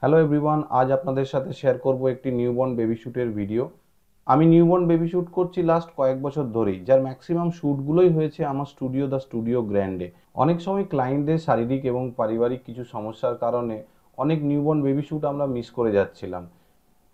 Hello everyone, আজ আপনাদের সাথে শেয়ার করব একটি নিউবর্ন বেবি শ্যুটের ভিডিও। আমি নিউবর্ন বেবি শ্যুট করছি লাস্ট কয়েক বছর ধরেই, যার ম্যাক্সিমাম শ্যুটগুলোই হয়েছে আমার স্টুডিও দ্য স্টুডিও গ্র্যান্ডে। অনেক সময় ক্লায়েন্টদের শারীরিক এবং পারিবারিক কিছু সমস্যার কারণে অনেক নিউবর্ন বেবি শ্যুট আমরা মিস করে যাচ্ছিলাম।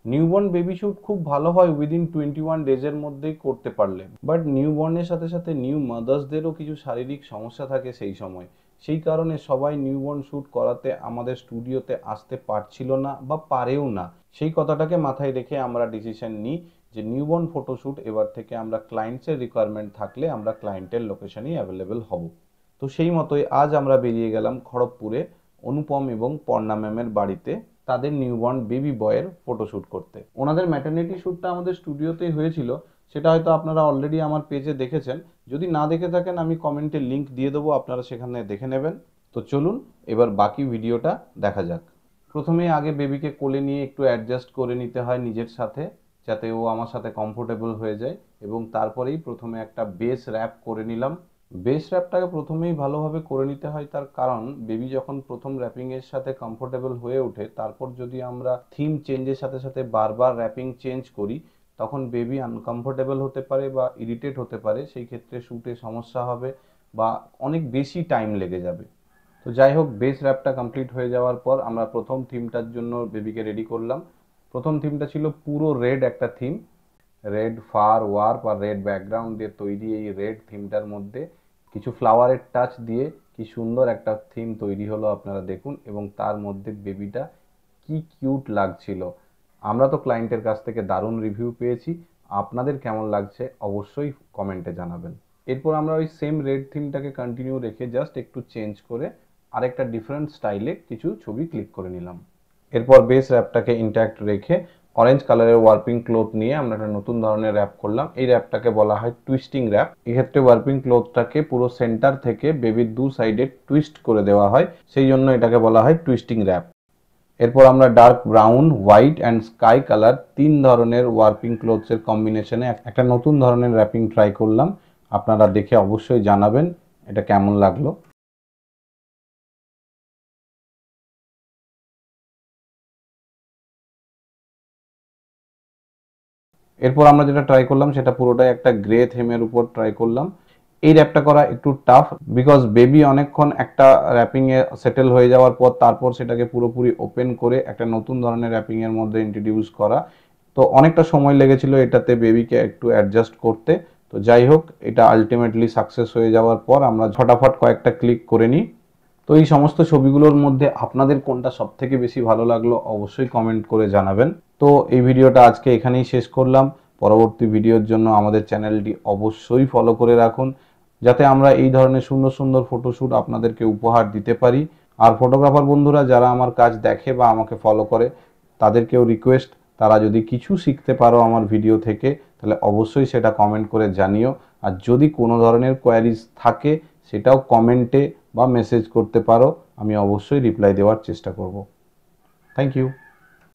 নিউবর্ন বেবি শ্যুট খুব ভালো হয় উইদিন 21 ডেজের মধ্যেই করতে পারলে, বাট নিউবর্নের সাথে সাথে নিউ মাদার্সদেরও কিছু শারীরিক সমস্যা থাকে সেই সময়। সেই কারণে সবাই নিউবর্ন শ্যুট করাতে আমাদের স্টুডিওতে আসতে পারছিল না বা পারেও না। সেই কথাটাকে মাথায় রেখে আমরা ডিসিশন নিই যে নিউবর্ন ফটোশ্যুট এবার থেকে আমরা ক্লায়েন্টসের রিকোয়ারমেন্ট থাকলে আমরা ক্লায়েন্টের লোকেশনেই অ্যাভেলেবেল হব। তো সেই মতোই আজ আমরা বেরিয়ে গেলাম খড়গপুরে অনুপম এবং পর্ণা ম্যামের বাড়িতে তাদের নিউবর্ন বেবি বয়ের ফটোশ্যুট করতে। ওনাদের ম্যাটারনিটি শ্যুটটা আমাদের স্টুডিওতেই হয়েছিল, সেটা হয়তো আপনারা অলরেডি আমার পেজে দেখেছেন। যদি না দেখে থাকেন আমি কমেন্টে লিংক দিয়ে দেবো, আপনারা সেখানে দেখে নেবেন। তো চলুন এবার বাকি ভিডিওটা দেখা যাক। প্রথমে আগে বেবিকে কোলে নিয়ে একটু অ্যাডজাস্ট করে নিতে হয় নিজের সাথে, যাতে ও আমার সাথে কমফোর্টেবল হয়ে যায়, এবং তারপরেই প্রথমে একটা বেস র্যাপ করে নিলাম। বেস র্যাপটাকে প্রথমেই ভালোভাবে করে নিতে হয়, তার কারণ বেবি যখন প্রথম র্যাপিংয়ের সাথে কমফোর্টেবল হয়ে ওঠে, তারপর যদি আমরা থিম চেঞ্জের সাথে সাথে বারবার র্যাপিং চেঞ্জ করি, তখন বেবি আনকমফোর্টেবল হতে পারে বা ইরিটেট হতে পারে। সেই ক্ষেত্রে শ্যুটে সমস্যা হবে বা অনেক বেশি টাইম লেগে যাবে। তো যাই হোক, বেস র্যাপটা কমপ্লিট হয়ে যাওয়ার পর আমরা প্রথম থিমটার জন্য বেবিকে রেডি করলাম। প্রথম থিমটা ছিল পুরো রেড একটা থিম, রেড ফার ওয়ার্প আর রেড ব্যাকগ্রাউন্ড দিয়ে তৈরি। এই রেড থিমটার মধ্যে কিছু ফ্লাওয়ারের টাচ দিয়ে কি সুন্দর একটা থিম তৈরি হলো, আপনারা দেখুন। এবং তার মধ্যে বেবিটা কি কিউট লাগছিল। আমরা তো ক্লায়েন্টের কাছ থেকে দারুণ রিভিউ পেয়েছি, আপনাদের কেমন লাগছে অবশ্যই কমেন্টে জানাবেন। এরপর আমরা ওই সেম রেড থিমটাকে কন্টিনিউ রেখে জাস্ট একটু চেঞ্জ করে আরেকটা ডিফারেন্ট স্টাইলে কিছু ছবি ক্লিক করে নিলাম। এরপর বেস র্যাপটাকে ইনট্যাক্ট রেখে অরেঞ্জ কালারের ওয়ার্পিং ক্লোথ নিয়ে আমরা একটা নতুন ধরনের র্যাপ করলাম। এই র্যাপটাকে বলা হয় টুইস্টিং র্যাপ। এক্ষেত্রে ওয়ার্পিং ক্লোথটাকে পুরো সেন্টার থেকে বেবির দু সাইডে টুইস্ট করে দেওয়া হয়, সেই জন্য এটাকে বলা হয় টুইস্টিং র্যাপ। এরপর আমরা dark brown, white and sky colour তিন ধরনের ওয়ার্পিং ক্লোথসের কম্বিনেশনে একটা নতুন ধরনের র্যাপিং ট্রাই করলাম। আপনারা দেখে অবশ্যই জানাবেন এটা কেমন লাগলো। এরপর আমরা যেটা ট্রাই করলাম সেটা পুরোটাই একটা গ্রে থিমের উপর ট্রাই করলাম। এই র্যাপটা করা একটু টাফ, বিকজ বেবি অনেকক্ষণ একটা র্যাপিংয়ে সেটেল হয়ে যাওয়ার পর তারপর সেটাকে পুরোপুরি ওপেন করে একটা নতুন ধরনের র্যাপিংয়ের মধ্যে ইন্ট্রোডিউস করা। তো অনেকটা সময় লেগেছিল এটাতে বেবিকে একটু অ্যাডজাস্ট করতে। তো যাই হোক, এটা আলটিমেটলি সাকসেস হয়ে যাওয়ার পর আমরা ঝটাফট কয়েকটা ক্লিক করে নিই। তো এই সমস্ত ছবিগুলোর মধ্যে আপনাদের কোনটা সব থেকে বেশি ভালো লাগলো অবশ্যই কমেন্ট করে জানাবেন। তো এই ভিডিওটা আজকে এখানেই শেষ করলাম। পরবর্তী ভিডিওর জন্য আমাদের চ্যানেলটি অবশ্যই ফলো করে রাখুন, যাতে আমরা এই ধরনের সুন্দর সুন্দর ফটোশ্যুট আপনাদেরকে উপহার দিতে পারি। আর ফটোগ্রাফার বন্ধুরা যারা আমার কাজ দেখে বা আমাকে ফলো করে, তাদেরকেও রিকোয়েস্ট, তারা যদি কিছু শিখতে পারো আমার ভিডিও থেকে, তাহলে অবশ্যই সেটা কমেন্ট করে জানিও। আর যদি কোনো ধরনের কোয়ারিজ থাকে সেটাও কমেন্টে বা মেসেজ করতে পারো, আমি অবশ্যই রিপ্লাই দেওয়ার চেষ্টা করব। Thank you.